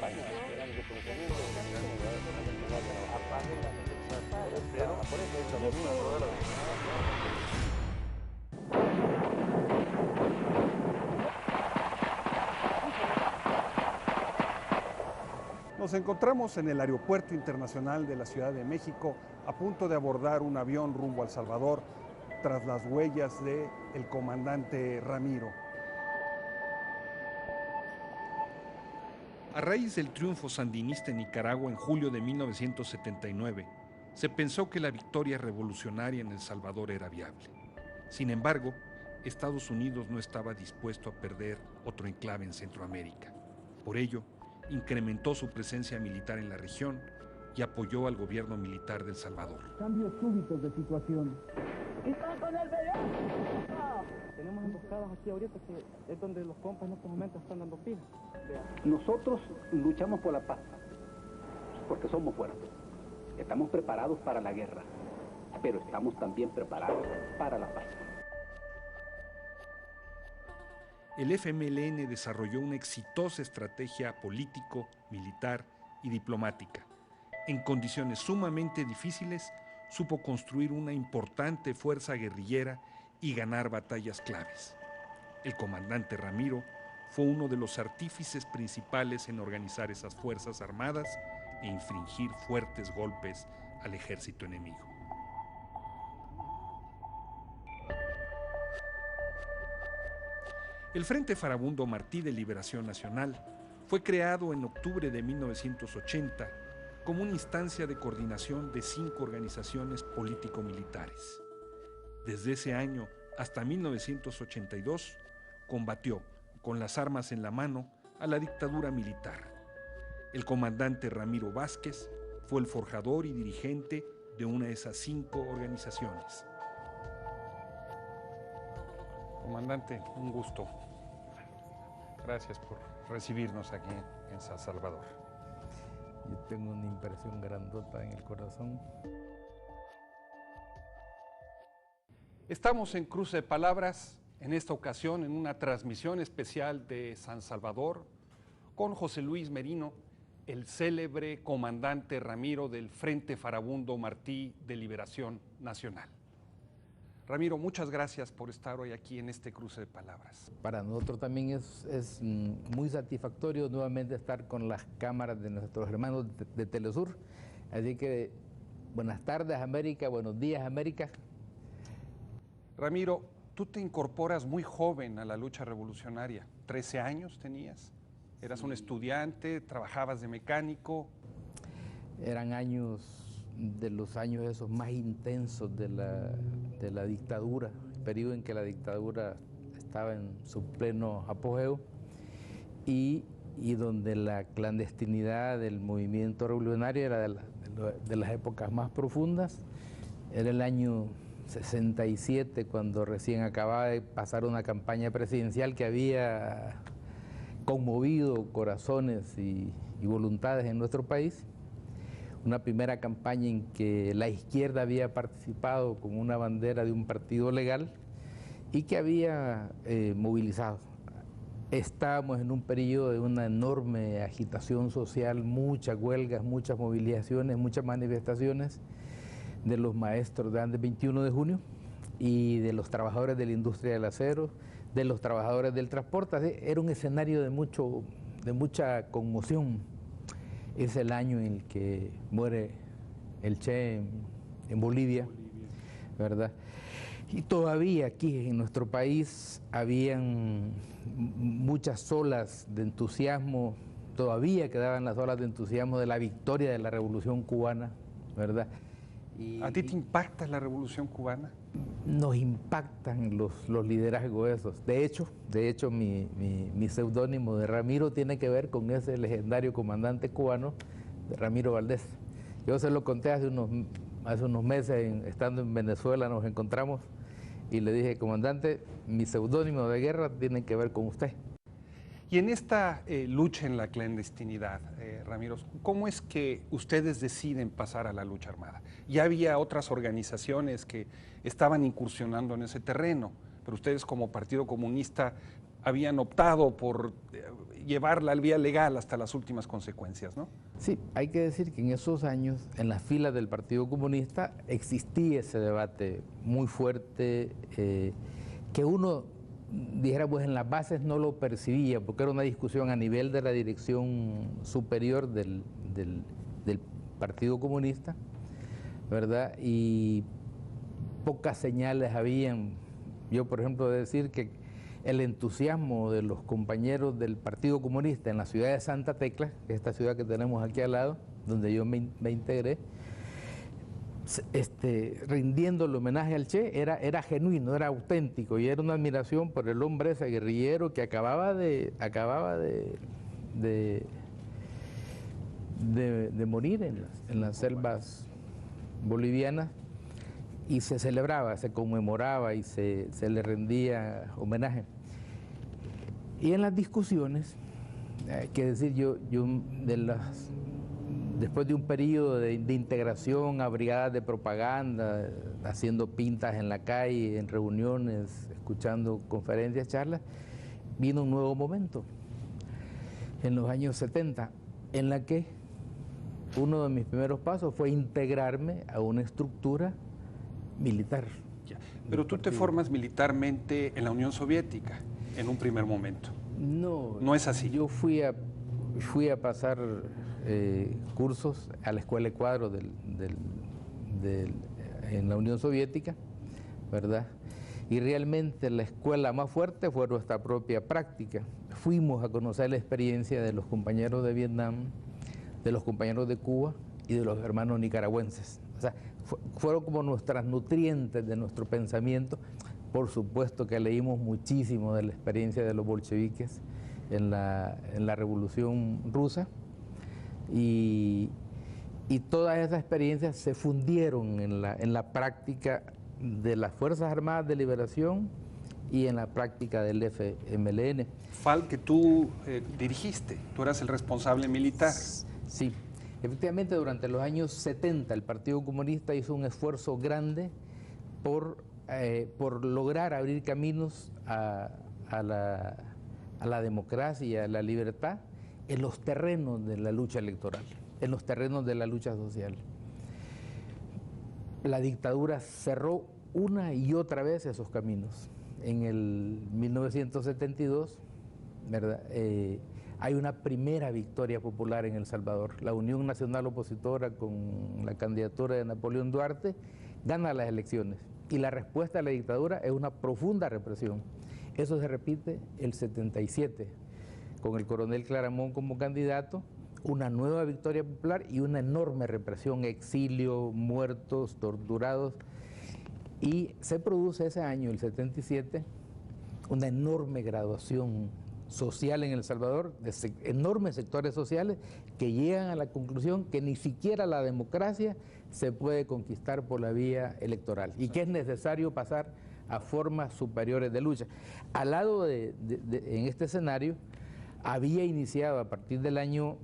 campaña, eran de pensamiento, apaguen las elecciones, pero por eso estamos en Nos encontramos en el Aeropuerto Internacional de la Ciudad de México a punto de abordar un avión rumbo a El Salvador tras las huellas del comandante Ramiro. A raíz del triunfo sandinista en Nicaragua en julio de 1979, se pensó que la victoria revolucionaria en El Salvador era viable. Sin embargo, Estados Unidos no estaba dispuesto a perder otro enclave en Centroamérica. Por ello, incrementó su presencia militar en la región y apoyó al gobierno militar de El Salvador. Cambios súbitos de situación. ¡Están con el periódico! Tenemos emboscadas aquí ahorita, que es donde los compas en estos momentos están dando pila. Nosotros luchamos por la paz, porque somos fuertes. Estamos preparados para la guerra, pero estamos también preparados para la paz. El FMLN desarrolló una exitosa estrategia político, militar y diplomática. En condiciones sumamente difíciles, supo construir una importante fuerza guerrillera y ganar batallas claves. El comandante Ramiro fue uno de los artífices principales en organizar esas fuerzas armadas e infligir fuertes golpes al ejército enemigo. El Frente Farabundo Martí de Liberación Nacional fue creado en octubre de 1980 como una instancia de coordinación de 5 organizaciones político-militares. Desde ese año hasta 1982 combatió, con las armas en la mano, a la dictadura militar. El comandante Ramiro Vázquez fue el forjador y dirigente de una de esas 5 organizaciones. Comandante, un gusto. Gracias por recibirnos aquí en San Salvador. Yo tengo una impresión grandota en el corazón. Estamos en Cruce de Palabras, en esta ocasión en una transmisión especial de San Salvador con José Luis Merino, el célebre comandante Ramiro del Frente Farabundo Martí de Liberación Nacional. Ramiro, muchas gracias por estar hoy aquí en este Cruce de Palabras. Para nosotros también es muy satisfactorio nuevamente estar con las cámaras de nuestros hermanos de Telesur. Así que buenas tardes América, buenos días América. Ramiro, tú te incorporas muy joven a la lucha revolucionaria. 13 años tenías, eras un estudiante, trabajabas de mecánico. Eran años de los años esos más intensos de la dictadura, el periodo en que la dictadura estaba en su pleno apogeo y donde la clandestinidad del movimiento revolucionario era de las épocas más profundas. Era el año 67 cuando recién acababa de pasar una campaña presidencial que había conmovido corazones y voluntades en nuestro país. Una primera campaña en que la izquierda había participado con una bandera de un partido legal y que había movilizado. Estábamos en un periodo de una enorme agitación social, muchas huelgas, muchas movilizaciones, muchas manifestaciones de los maestros de antes 21 de junio y de los trabajadores de la industria del acero, de los trabajadores del transporte. Era un escenario de mucha conmoción. Es el año en el que muere el Che en Bolivia, ¿verdad? Y todavía aquí en nuestro país habían muchas olas de entusiasmo, todavía quedaban las olas de entusiasmo de la victoria de la Revolución Cubana, ¿verdad? ¿A ti te impacta la Revolución Cubana? Nos impactan los liderazgos esos. De hecho mi seudónimo de Ramiro tiene que ver con ese legendario comandante cubano, de Ramiro Valdés. Yo se lo conté hace unos meses, estando en Venezuela, nos encontramos y le dije, comandante, mi seudónimo de guerra tiene que ver con usted. Y en esta lucha en la clandestinidad, Ramiro, ¿cómo es que ustedes deciden pasar a la lucha armada? Ya había otras organizaciones que estaban incursionando en ese terreno, pero ustedes como Partido Comunista habían optado por llevar la vía legal hasta las últimas consecuencias, ¿no? Sí, hay que decir que en esos años, en las filas del Partido Comunista, existía ese debate muy fuerte, que uno, dijera, pues en las bases no lo percibía, porque era una discusión a nivel de la dirección superior del Partido Comunista, ¿verdad? Y pocas señales habían. Yo, por ejemplo, de decir que el entusiasmo de los compañeros del Partido Comunista en la ciudad de Santa Tecla, que es esta ciudad que tenemos aquí al lado, donde yo me integré, rindiendo el homenaje al Che, era genuino, era auténtico, y era una admiración por el hombre ese guerrillero que acababa de morir en las selvas bolivianas, y se celebraba, se conmemoraba y se le rendía homenaje. Y en las discusiones, hay que decir, después de un periodo de integración a brigadas de propaganda, haciendo pintas en la calle, en reuniones, escuchando conferencias, charlas, vino un nuevo momento, en los años 70, en la que uno de mis primeros pasos fue integrarme a una estructura militar. Pero tú te formas militarmente en la Unión Soviética, en un primer momento. No es así. Yo fui a pasar cursos a la Escuela de Cuadros en la Unión Soviética, ¿verdad? Y realmente la escuela más fuerte fue nuestra propia práctica. Fuimos a conocer la experiencia de los compañeros de Vietnam, de los compañeros de Cuba y de los hermanos nicaragüenses. O sea, fueron como nuestras nutrientes de nuestro pensamiento. Por supuesto que leímos muchísimo de la experiencia de los bolcheviques en la Revolución Rusa, y todas esas experiencias se fundieron en la práctica de las Fuerzas Armadas de Liberación y en la práctica del FMLN. FAL que tú dirigiste, tú eras el responsable militar. Sí. Efectivamente, durante los años 70 el Partido Comunista hizo un esfuerzo grande por lograr abrir caminos a la democracia y a la libertad en los terrenos de la lucha electoral, en los terrenos de la lucha social. La dictadura cerró una y otra vez esos caminos. En el 1972, ¿verdad? Hay una primera victoria popular en El Salvador. La Unión Nacional Opositora, con la candidatura de Napoleón Duarte, gana las elecciones. Y la respuesta a la dictadura es una profunda represión. Eso se repite el 77, con el coronel Claramón como candidato, una nueva victoria popular y una enorme represión, exilio, muertos, torturados. Y se produce ese año, el 77, una enorme graduación social en El Salvador, de enormes sectores sociales que llegan a la conclusión que ni siquiera la democracia se puede conquistar por la vía electoral y que es necesario pasar a formas superiores de lucha. Al lado en este escenario, había iniciado a partir del año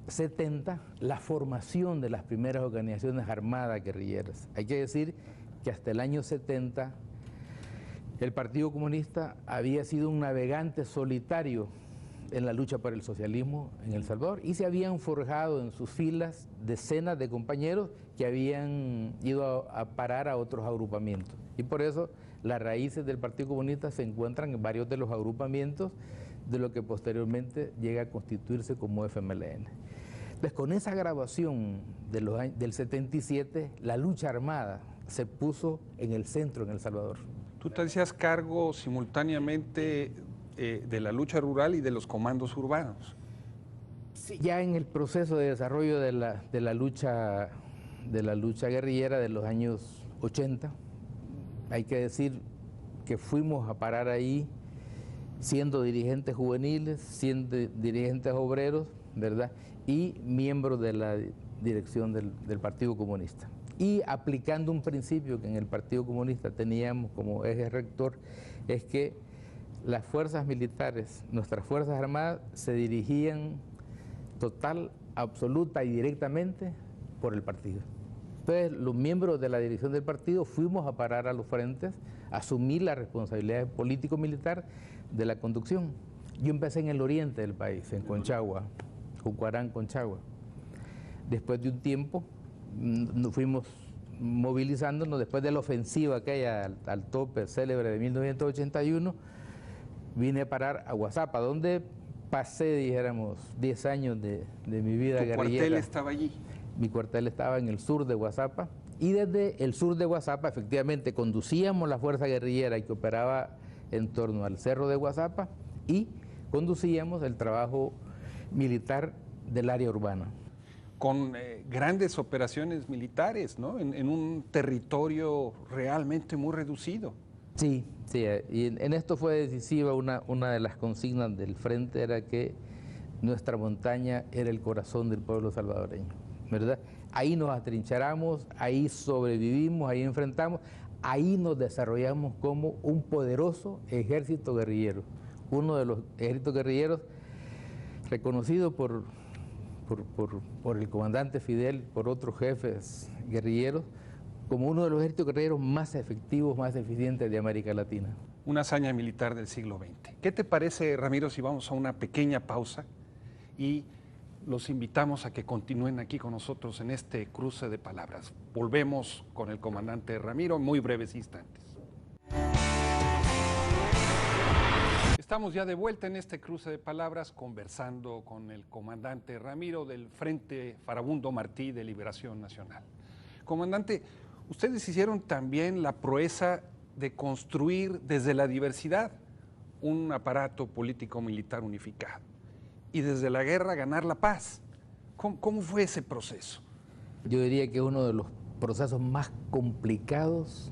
70 la formación de las primeras organizaciones armadas guerrilleras. Hay que decir que hasta el año 70 el Partido Comunista había sido un navegante solitario en la lucha por el socialismo en El Salvador, y se habían forjado en sus filas decenas de compañeros que habían ido a parar a otros agrupamientos. Y por eso las raíces del Partido Comunista se encuentran en varios de los agrupamientos de lo que posteriormente llega a constituirse como FMLN. Entonces, con esa grabación del 77, la lucha armada se puso en el centro en El Salvador. Tú te hacías cargo simultáneamente de la lucha rural y de los comandos urbanos. Sí, ya en el proceso de desarrollo de la lucha guerrillera de los años 80, hay que decir que fuimos a parar ahí siendo dirigentes juveniles, siendo dirigentes obreros, ¿verdad? Y miembros de la dirección del Partido Comunista. Y aplicando un principio que en el Partido Comunista teníamos como eje rector, es que las fuerzas militares, nuestras fuerzas armadas, se dirigían total, absoluta y directamente por el partido. Entonces, los miembros de la dirección del partido fuimos a parar a los frentes, a asumir la responsabilidad político-militar de la conducción. Yo empecé en el oriente del país, en Conchagua, Jucuarán, Conchagua. Después de un tiempo nos fuimos movilizándonos, después de la ofensiva aquella al tope célebre de 1981, vine a parar a Guazapa, donde pasé, dijéramos, 10 años de mi vida guerrillera. ¿Tu cuartel estaba allí? Mi cuartel estaba en el sur de Guazapa, y desde el sur de Guazapa, efectivamente, conducíamos la fuerza guerrillera que operaba en torno al cerro de Guazapa, y conducíamos el trabajo militar del área urbana. Con grandes operaciones militares, ¿no? En un territorio realmente muy reducido. Sí, sí, y en esto fue decisiva una de las consignas del frente, era que nuestra montaña era el corazón del pueblo salvadoreño, ¿verdad? Ahí nos atrincheramos, ahí sobrevivimos, ahí enfrentamos, ahí nos desarrollamos como un poderoso ejército guerrillero, uno de los ejércitos guerrilleros reconocido por el comandante Fidel, por otros jefes guerrilleros, como uno de los ejércitos guerrilleros más efectivos, más eficientes de América Latina. Una hazaña militar del siglo XX. ¿Qué te parece, Ramiro, si vamos a una pequeña pausa y los invitamos a que continúen aquí con nosotros en este cruce de palabras? Volvemos con el comandante Ramiro en muy breves instantes. Estamos ya de vuelta en este cruce de palabras conversando con el comandante Ramiro del Frente Farabundo Martí de Liberación Nacional. Comandante, ustedes hicieron también la proeza de construir desde la diversidad un aparato político-militar unificado y desde la guerra ganar la paz. ¿Cómo fue ese proceso? Yo diría que es uno de los procesos más complicados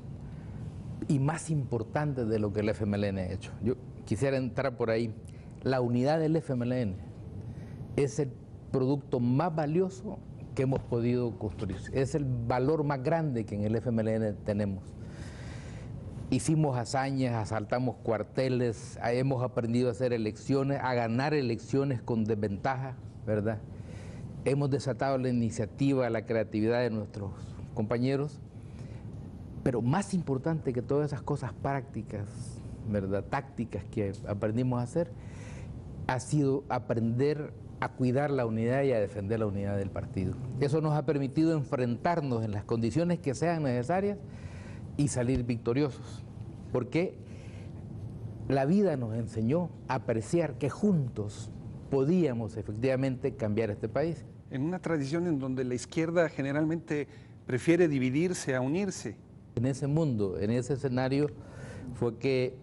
y más importantes de lo que el FMLN ha hecho. Yo quisiera entrar por ahí. La unidad del FMLN es el producto más valioso que hemos podido construir. Es el valor más grande que en el FMLN tenemos. Hicimos hazañas, asaltamos cuarteles, hemos aprendido a hacer elecciones, a ganar elecciones con desventaja, ¿verdad? Hemos desatado la iniciativa, la creatividad de nuestros compañeros, pero más importante que todas esas cosas prácticas, ¿verdad?, tácticas que aprendimos a hacer, ha sido aprender a cuidar la unidad y a defender la unidad del partido. Eso nos ha permitido enfrentarnos en las condiciones que sean necesarias y salir victoriosos, porque la vida nos enseñó a apreciar que juntos podíamos efectivamente cambiar este país. En una tradición en donde la izquierda generalmente prefiere dividirse a unirse. En ese mundo, en ese escenario, fue que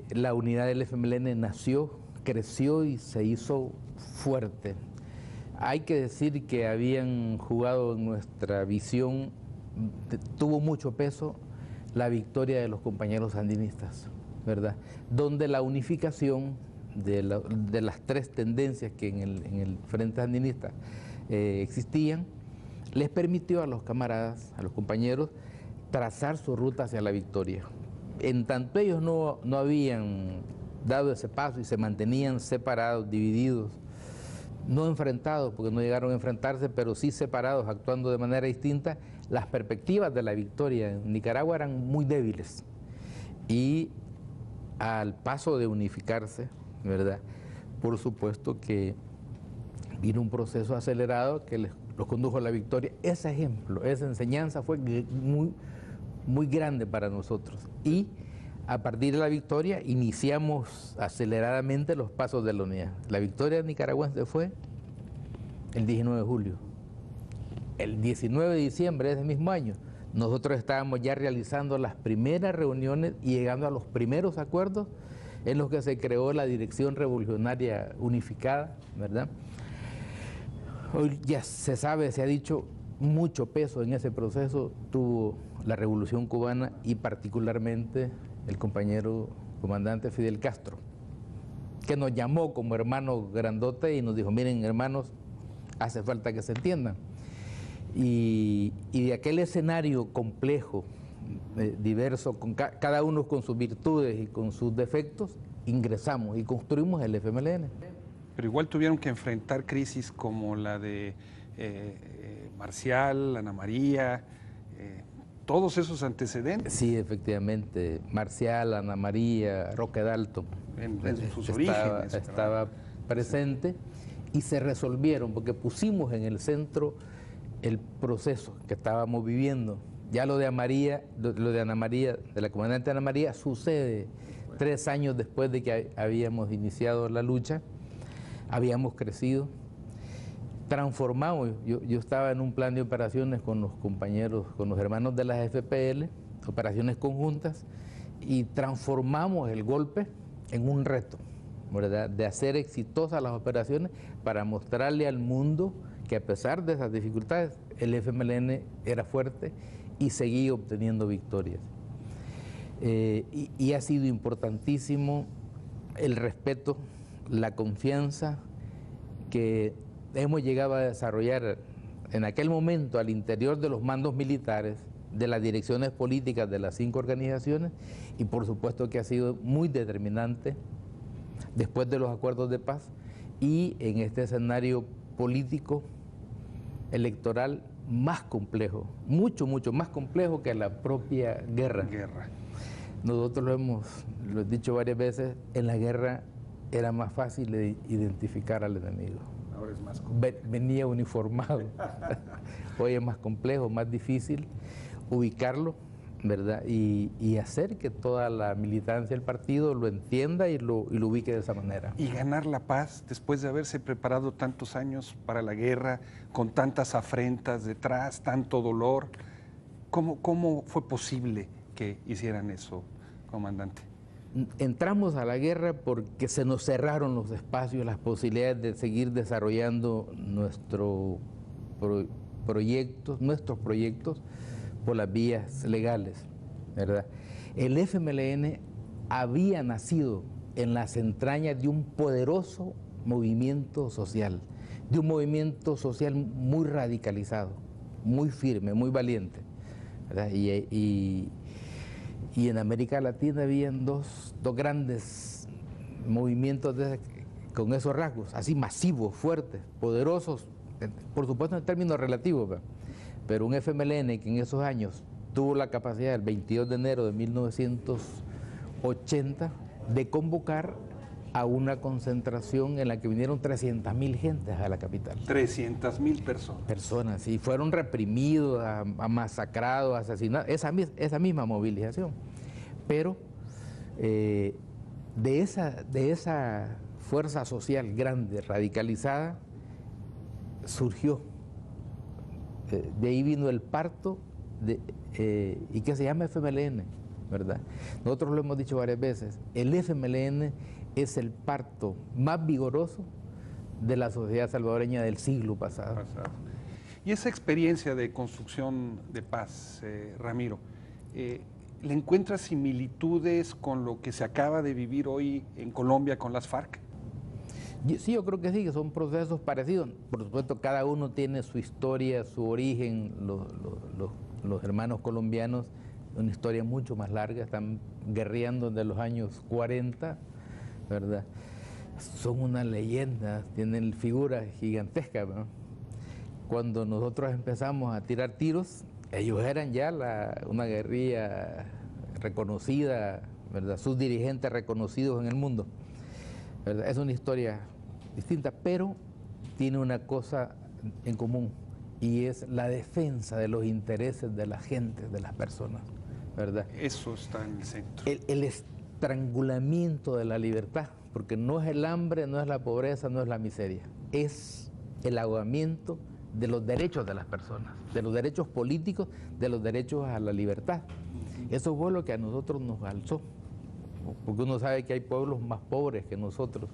la unidad del FMLN nació, creció y se hizo fuerte. Hay que decir que habían jugado en nuestra visión, tuvo mucho peso la victoria de los compañeros sandinistas, ¿verdad? Donde la unificación de las tres tendencias que en el Frente Sandinista existían, les permitió a los camaradas, a los compañeros, trazar su ruta hacia la victoria. En tanto ellos no habían dado ese paso y se mantenían separados, divididos, no enfrentados, porque no llegaron a enfrentarse, pero sí separados, actuando de manera distinta, las perspectivas de la victoria en Nicaragua eran muy débiles. Y al paso de unificarse, ¿verdad?, por supuesto que vino un proceso acelerado que los condujo a la victoria. Ese ejemplo, esa enseñanza fue muy grande para nosotros. Y a partir de la victoria iniciamos aceleradamente los pasos de la unidad. La victoria nicaragüense fue el 19 de julio. El 19 de diciembre de ese mismo año, nosotros estábamos ya realizando las primeras reuniones y llegando a los primeros acuerdos en los que se creó la Dirección Revolucionaria Unificada, ¿verdad? Hoy ya se sabe, se ha dicho, mucho peso en ese proceso tuvo la Revolución Cubana y particularmente el compañero comandante Fidel Castro, que nos llamó como hermanos grandote y nos dijo: miren, hermanos, hace falta que se entiendan. Y de aquel escenario complejo, diverso, con cada uno con sus virtudes y con sus defectos, ingresamos y construimos el FMLN. Pero igual tuvieron que enfrentar crisis como la de Marcial, Ana María, todos esos antecedentes. Sí, efectivamente, Marcial, Ana María, Roque Dalton, En sus orígenes. estaba presente y se resolvieron porque pusimos en el centro el proceso que estábamos viviendo. Ya lo de Ana María, de la comandante Ana María, sucede 3 años después de que habíamos iniciado la lucha, habíamos crecido, transformamos. Yo estaba en un plan de operaciones con los compañeros, con los hermanos de las FPL, operaciones conjuntas, y transformamos el golpe en un reto, ¿verdad?, de hacer exitosas las operaciones para mostrarle al mundo que a pesar de esas dificultades, el FMLN era fuerte y seguía obteniendo victorias. Y ha sido importantísimo el respeto, la confianza que hemos llegado a desarrollar en aquel momento al interior de los mandos militares, de las direcciones políticas de las 5 organizaciones, y por supuesto que ha sido muy determinante después de los acuerdos de paz y en este escenario político electoral más complejo, mucho más complejo que la propia guerra. Nosotros lo he dicho varias veces, en la guerra era más fácil de identificar al enemigo. Ahora es más complejo. Venía uniformado. Hoy es más complejo, más difícil ubicarlo, ¿verdad? Y hacer que toda la militancia del partido lo entienda y lo ubique de esa manera. Y ganar la paz después de haberse preparado tantos años para la guerra, con tantas afrentas detrás, tanto dolor. ¿Cómo fue posible que hicieran eso, comandante? Entramos a la guerra porque se nos cerraron los espacios, las posibilidades de seguir desarrollando nuestros proyectos por las vías legales, ¿verdad? El FMLN había nacido en las entrañas de un poderoso movimiento social, muy radicalizado, muy firme, muy valiente, ¿verdad? Y en América Latina habían dos grandes movimientos con esos rasgos, así masivos, fuertes, poderosos, por supuesto en términos relativos, ¿verdad? Pero un FMLN que en esos años tuvo la capacidad, el 22 de enero de 1980, de convocar a una concentración en la que vinieron 300.000 gentes a la capital. 300.000 personas. Personas, y fueron reprimidos, masacrados, asesinados, esa misma movilización. Pero de esa fuerza social grande, radicalizada, surgió. De ahí vino el parto y que se llama FMLN, ¿verdad? Nosotros lo hemos dicho varias veces, el FMLN es el parto más vigoroso de la sociedad salvadoreña del siglo pasado. Y esa experiencia de construcción de paz, Ramiro, ¿le encuentra similitudes con lo que se acaba de vivir hoy en Colombia con las FARC? Sí, yo creo que sí, que son procesos parecidos. Por supuesto, cada uno tiene su historia, su origen. Los hermanos colombianos, una historia mucho más larga, están guerreando desde los años 40, ¿verdad? Son una leyenda, tienen figuras gigantescas, ¿no? Cuando nosotros empezamos a tirar tiros, ellos eran ya una guerrilla reconocida, ¿verdad? Sus dirigentes reconocidos en el mundo, ¿verdad? Es una historia distinta, pero tiene una cosa en común, y es la defensa de los intereses de la gente, de las personas, ¿verdad? Eso está en el centro. El estrangulamiento de la libertad, porque no es el hambre, no es la pobreza, no es la miseria, es el ahogamiento de los derechos de las personas, de los derechos políticos, de los derechos a la libertad. Eso fue lo que a nosotros nos alzó, porque uno sabe que hay pueblos más pobres que nosotros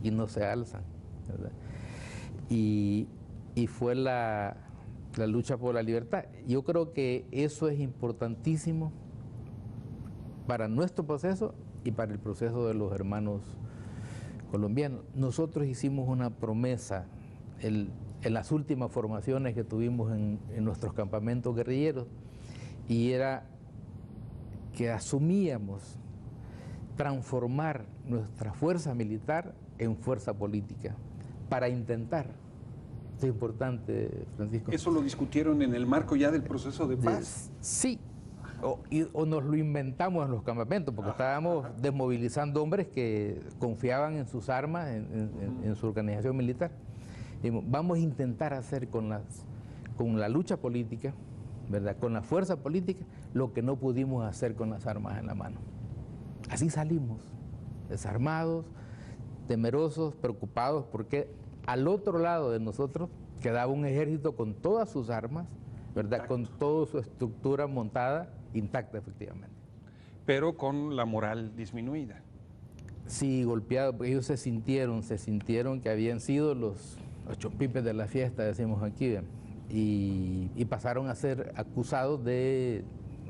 y no se alzan, ¿verdad? Y fue la lucha por la libertad. Yo creo que eso es importantísimo para nuestro proceso y para el proceso de los hermanos colombianos. Nosotros hicimos una promesa en las últimas formaciones que tuvimos en nuestros campamentos guerrilleros, y era que asumíamos transformar nuestra fuerza militar en fuerza política para intentar. Es importante, Francisco. ¿Eso lo discutieron en el marco ya del proceso de paz? Sí, o nos lo inventamos en los campamentos, porque estábamos desmovilizando hombres que confiaban en sus armas, en su organización militar. Dijimos, vamos a intentar hacer con la lucha política, ¿verdad?, con la fuerza política, lo que no pudimos hacer con las armas en la mano. Así salimos, desarmados, temerosos, preocupados, porque al otro lado de nosotros quedaba un ejército con todas sus armas, ¿verdad?, con toda su estructura montada, intacta efectivamente. Pero con la moral disminuida. Sí, golpeado, porque ellos se sintieron que habían sido los chompipes de la fiesta, decimos aquí, y pasaron a ser acusados de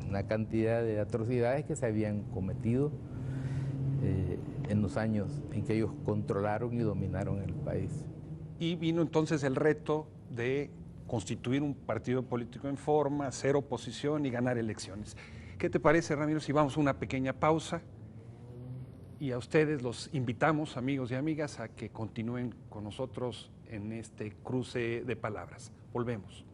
una cantidad de atrocidades que se habían cometido en los años en que ellos controlaron y dominaron el país. Y vino entonces el reto de constituir un partido político en forma, hacer oposición y ganar elecciones. ¿Qué te parece, Ramiro, si vamos a una pequeña pausa? Y a ustedes los invitamos, amigos y amigas, a que continúen con nosotros en este cruce de palabras. Volvemos.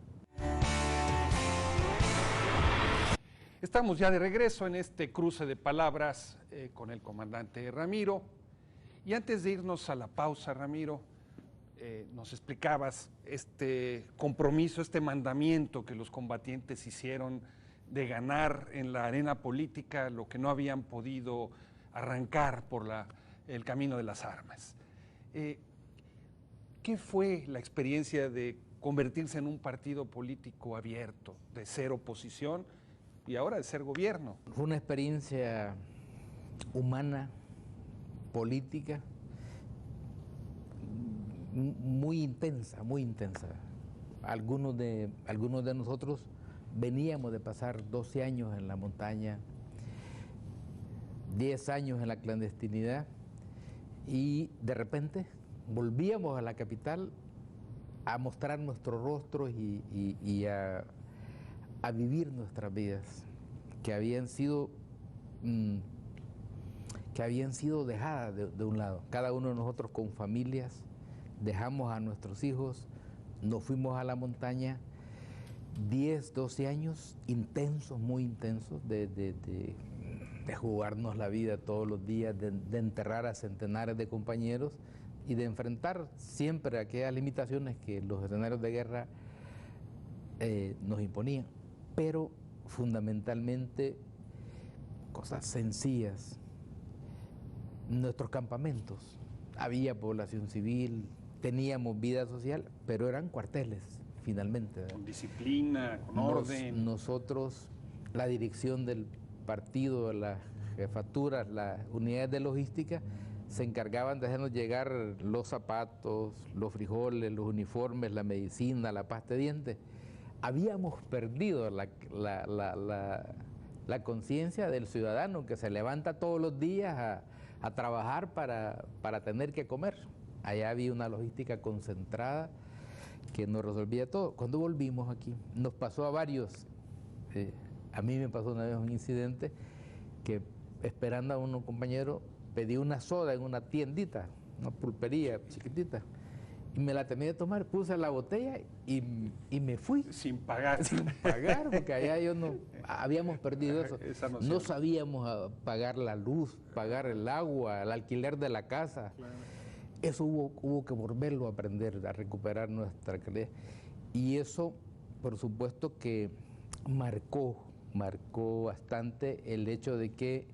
Estamos ya de regreso en este cruce de palabras con el comandante Ramiro. Y antes de irnos a la pausa, Ramiro, nos explicabas este compromiso, este mandamiento que los combatientes hicieron de ganar en la arena política lo que no habían podido arrancar por el camino de las armas. ¿Qué fue la experiencia de convertirse en un partido político abierto, de ser oposición y ahora de ser gobierno? Fue una experiencia humana, política, muy intensa, muy intensa. Algunos de nosotros veníamos de pasar 12 años en la montaña, 10 años en la clandestinidad, y de repente volvíamos a la capital a mostrar nuestros rostros y a vivir nuestras vidas que habían sido dejadas de un lado. Cada uno de nosotros con familias, dejamos a nuestros hijos, nos fuimos a la montaña, 10, 12 años intensos, muy intensos, de jugarnos la vida todos los días, de enterrar a centenares de compañeros y de enfrentar siempre aquellas limitaciones que los escenarios de guerra nos imponían, pero fundamentalmente cosas sencillas. Nuestros campamentos, había población civil, teníamos vida social, pero eran cuarteles, finalmente. Con disciplina, con orden. Nosotros, la dirección del partido, las jefaturas, las unidades de logística, se encargaban de hacernos llegar los zapatos, los frijoles, los uniformes, la medicina, la pasta de dientes. Habíamos perdido la conciencia del ciudadano que se levanta todos los días a trabajar para tener que comer. Allá había una logística concentrada que nos resolvía todo. Cuando volvimos aquí, nos pasó a varios. A mí me pasó una vez un incidente que, esperando a un compañero, pedí una soda en una tiendita, una pulpería chiquitita, y me la terminé de tomar, puse la botella y me fui. Sin pagar. Sin pagar, porque allá habíamos perdido eso. No sabíamos pagar la luz, pagar el agua, el alquiler de la casa. Claro. Eso hubo que volverlo a aprender, a recuperar nuestra calidad. Y eso, por supuesto que marcó bastante el hecho de que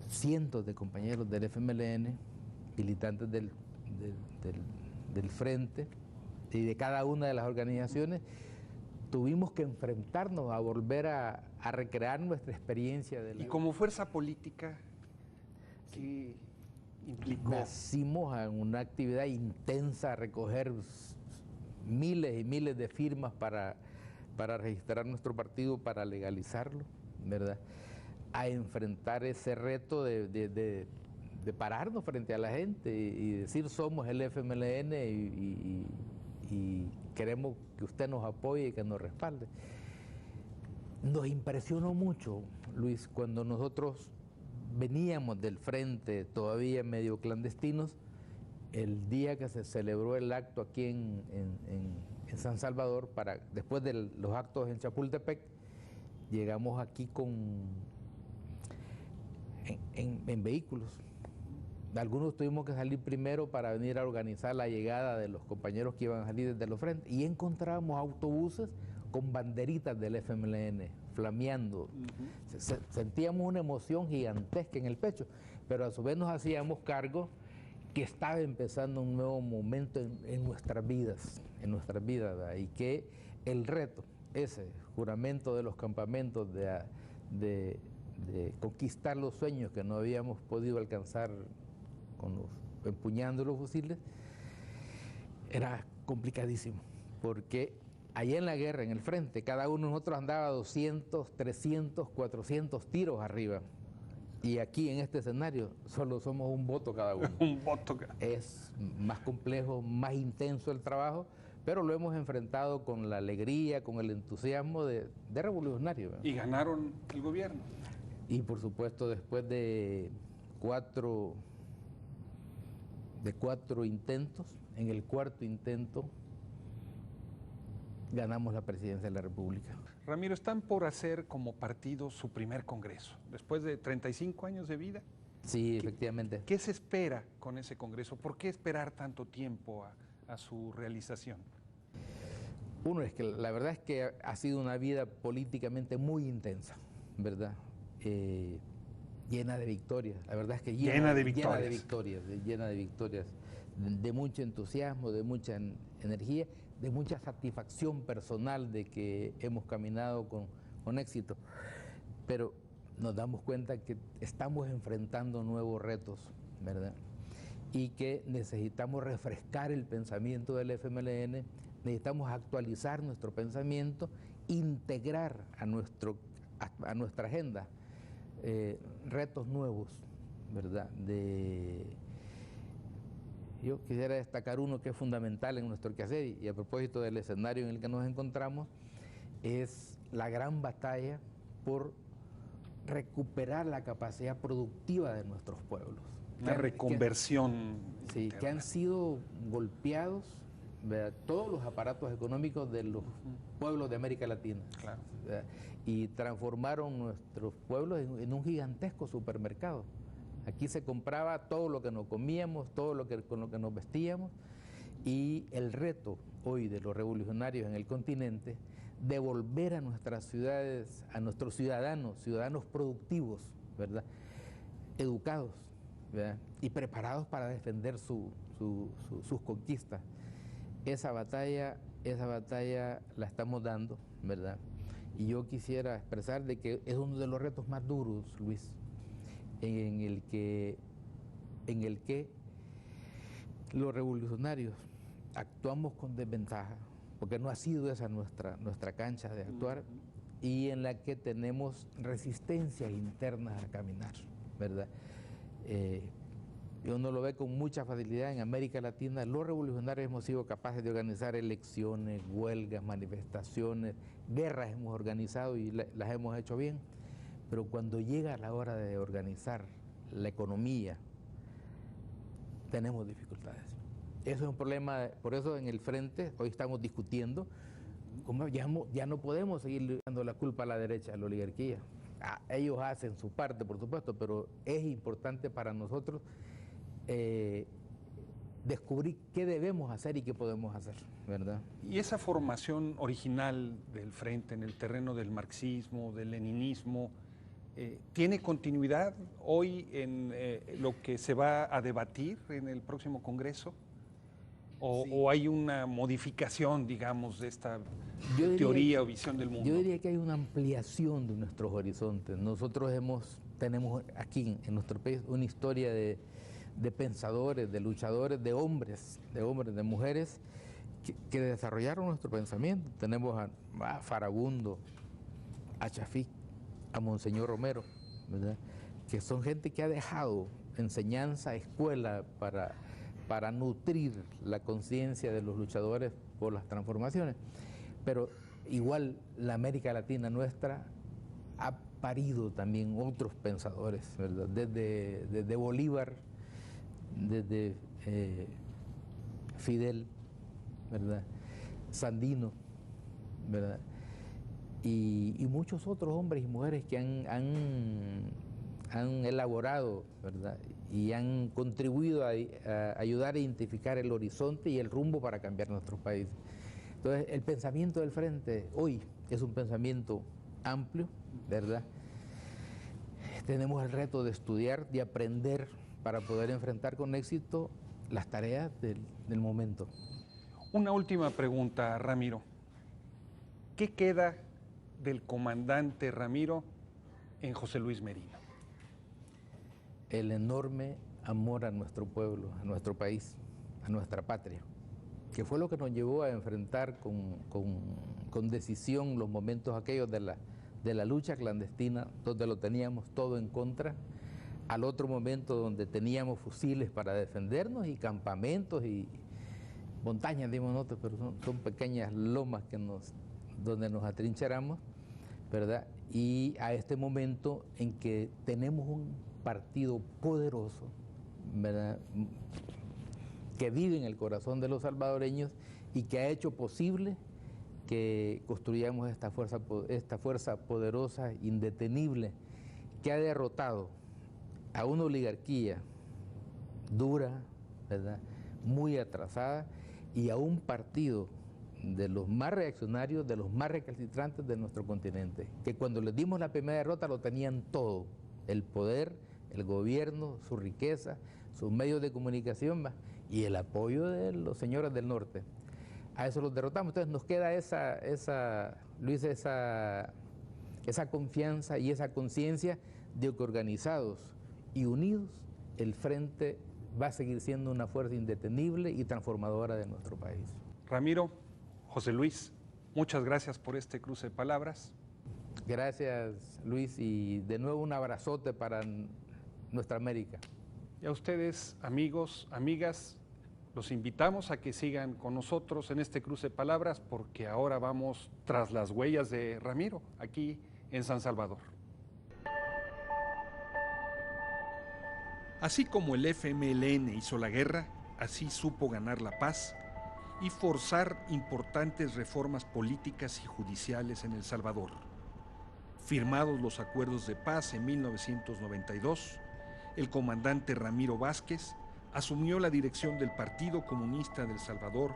cientos de compañeros del FMLN, militantes del Frente y de cada una de las organizaciones, tuvimos que enfrentarnos a volver a recrear nuestra experiencia. Y como fuerza política, ¿qué implicó? Nacimos en una actividad intensa, a recoger miles y miles de firmas para registrar nuestro partido, para legalizarlo, ¿verdad? A enfrentar ese reto de pararnos frente a la gente y decir somos el FMLN y queremos que usted nos apoye y que nos respalde. Nos impresionó mucho, Luis, cuando nosotros veníamos del frente todavía medio clandestinos, el día que se celebró el acto aquí en San Salvador, después de los actos en Chapultepec, llegamos aquí en vehículos. Algunos tuvimos que salir primero para venir a organizar la llegada de los compañeros que iban a salir desde los frentes, y encontrábamos autobuses con banderitas del FMLN flameando. Sentíamos una emoción gigantesca en el pecho, pero a su vez nos hacíamos cargo que estaba empezando un nuevo momento en nuestras vidas, ¿verdad? Y que el reto, ese juramento de los campamentos de conquistar los sueños que no habíamos podido alcanzar empuñando los fusiles, era complicadísimo, porque allá en la guerra, en el frente, cada uno de nosotros andaba 200, 300, 400 tiros arriba. Y aquí en este escenario solo somos un voto cada uno. Un voto. Es más complejo, más intenso el trabajo, pero lo hemos enfrentado con la alegría, con el entusiasmo de revolucionario. Y ganaron el gobierno. Y por supuesto, después de cuatro intentos, en el cuarto intento ganamos la presidencia de la República. Ramiro, están por hacer como partido su primer congreso, después de 35 años de vida. Sí, efectivamente. ¿Qué se espera con ese congreso? ¿Por qué esperar tanto tiempo a su realización? Uno, es que la verdad es que ha sido una vida políticamente muy intensa, ¿verdad? Llena de victorias, la verdad es que llena de victorias, de mucho entusiasmo, de mucha energía, de mucha satisfacción personal de que hemos caminado con éxito. Pero nos damos cuenta que estamos enfrentando nuevos retos, ¿verdad? Y que necesitamos refrescar el pensamiento del FMLN, necesitamos actualizar nuestro pensamiento, integrar a nuestra agenda retos nuevos, ¿verdad? Yo quisiera destacar uno que es fundamental en nuestro quehacer, y a propósito del escenario en el que nos encontramos, es la gran batalla por recuperar la capacidad productiva de nuestros pueblos. Una reconversión. Sí, que han sido golpeados, ¿verdad?, todos los aparatos económicos de los pueblos de América Latina. Claro. ¿Verdad? Y transformaron nuestros pueblos en un gigantesco supermercado. Aquí se compraba todo lo que nos comíamos, con lo que nos vestíamos, y el reto hoy de los revolucionarios en el continente, devolver a nuestras ciudades, a nuestros ciudadanos productivos, ¿verdad?, educados, ¿verdad?, y preparados para defender sus conquistas. Esa batalla la estamos dando, ¿verdad? Y yo quisiera expresar de que es uno de los retos más duros, Luis, en el que los revolucionarios actuamos con desventaja, porque no ha sido esa nuestra cancha de actuar, y en la que tenemos resistencias internas a caminar, ¿verdad? Uno lo ve con mucha facilidad en América Latina. Los revolucionarios hemos sido capaces de organizar elecciones, huelgas, manifestaciones, guerras hemos organizado y las hemos hecho bien. Pero cuando llega la hora de organizar la economía, tenemos dificultades. Eso es un problema, por eso en el frente hoy estamos discutiendo cómo ya no podemos seguir dando la culpa a la derecha, a la oligarquía. Ellos hacen su parte, por supuesto, pero es importante para nosotros descubrir qué debemos hacer y qué podemos hacer, ¿verdad? Y esa formación original del frente en el terreno del marxismo, del leninismo, ¿tiene continuidad hoy en lo que se va a debatir en el próximo Congreso? ¿O hay una modificación, digamos, de esta teoría o visión del mundo? Yo diría que hay una ampliación de nuestros horizontes. Nosotros tenemos aquí en nuestro país una historia de pensadores, de luchadores, de hombres, de mujeres que desarrollaron nuestro pensamiento. Tenemos a Farabundo, a Chafí, a Monseñor Romero, ¿verdad?, que son gente que ha dejado enseñanza, escuela para nutrir la conciencia de los luchadores por las transformaciones. Pero igual la América Latina nuestra ha parido también otros pensadores, ¿verdad?, desde Bolívar, desde Fidel, ¿verdad?, Sandino, ¿verdad?, y muchos otros hombres y mujeres que han elaborado, ¿verdad? Y han contribuido a ayudar a identificar el horizonte y el rumbo para cambiar nuestro país. Entonces, el pensamiento del Frente hoy es un pensamiento amplio, ¿verdad? Tenemos el reto de estudiar, de aprender para poder enfrentar con éxito las tareas del momento. Una última pregunta, Ramiro. ¿Qué queda del comandante Ramiro en José Luis Merino? El enorme amor a nuestro pueblo, a nuestro país, a nuestra patria, que fue lo que nos llevó a enfrentar con decisión los momentos aquellos de la lucha clandestina, donde lo teníamos todo en contra, al otro momento donde teníamos fusiles para defendernos y campamentos y montañas, dimos nosotros, pero son pequeñas lomas donde nos atrincheramos, ¿verdad? Y a este momento en que tenemos un partido poderoso, ¿verdad?, que vive en el corazón de los salvadoreños y que ha hecho posible que construyamos esta fuerza poderosa, indetenible, que ha derrotado a una oligarquía dura, ¿verdad?, muy atrasada, y a un partido de los más reaccionarios, de los más recalcitrantes de nuestro continente, que cuando les dimos la primera derrota lo tenían todo: el poder, el gobierno, su riqueza, sus medios de comunicación y el apoyo de los señores del norte. A eso los derrotamos. Entonces nos queda Luis, esa confianza y esa conciencia de que organizados y unidos el Frente va a seguir siendo una fuerza indetenible y transformadora de nuestro país. Ramiro, José Luis, muchas gracias por este cruce de palabras. Gracias, Luis, y de nuevo un abrazote para nuestra América. Y a ustedes, amigos, amigas, los invitamos a que sigan con nosotros en este cruce de palabras, porque ahora vamos tras las huellas de Ramiro, aquí en San Salvador. Así como el FMLN hizo la guerra, así supo ganar la paz y forzar importantes reformas políticas y judiciales en El Salvador. Firmados los acuerdos de paz en 1992, el comandante Ramiro Vázquez asumió la dirección del Partido Comunista de El Salvador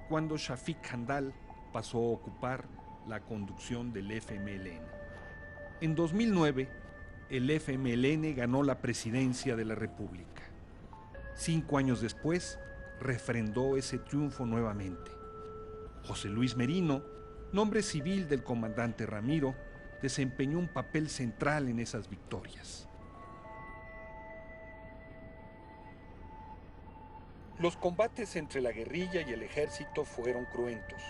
cuando Shafiq Handal pasó a ocupar la conducción del FMLN. En 2009, el FMLN ganó la presidencia de la República. 5 años después, refrendó ese triunfo nuevamente. José Luis Merino, nombre civil del comandante Ramiro, desempeñó un papel central en esas victorias. Los combates entre la guerrilla y el ejército fueron cruentos.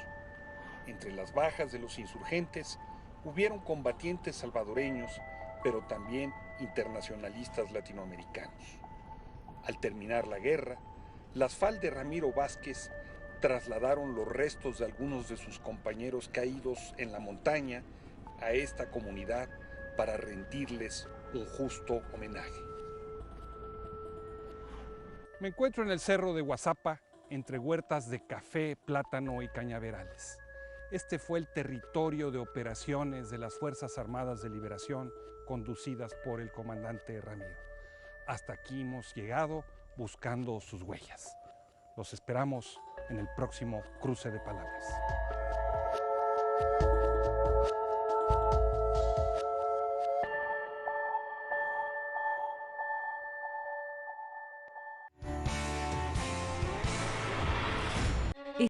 Entre las bajas de los insurgentes hubieron combatientes salvadoreños, pero también internacionalistas latinoamericanos. Al terminar la guerra, las FARC de Ramiro Vázquez trasladaron los restos de algunos de sus compañeros caídos en la montaña a esta comunidad para rendirles un justo homenaje. Me encuentro en el cerro de Guazapa, entre huertas de café, plátano y cañaverales. Este fue el territorio de operaciones de las Fuerzas Armadas de Liberación conducidas por el comandante Ramiro. Hasta aquí hemos llegado buscando sus huellas. Los esperamos en el próximo cruce de palabras.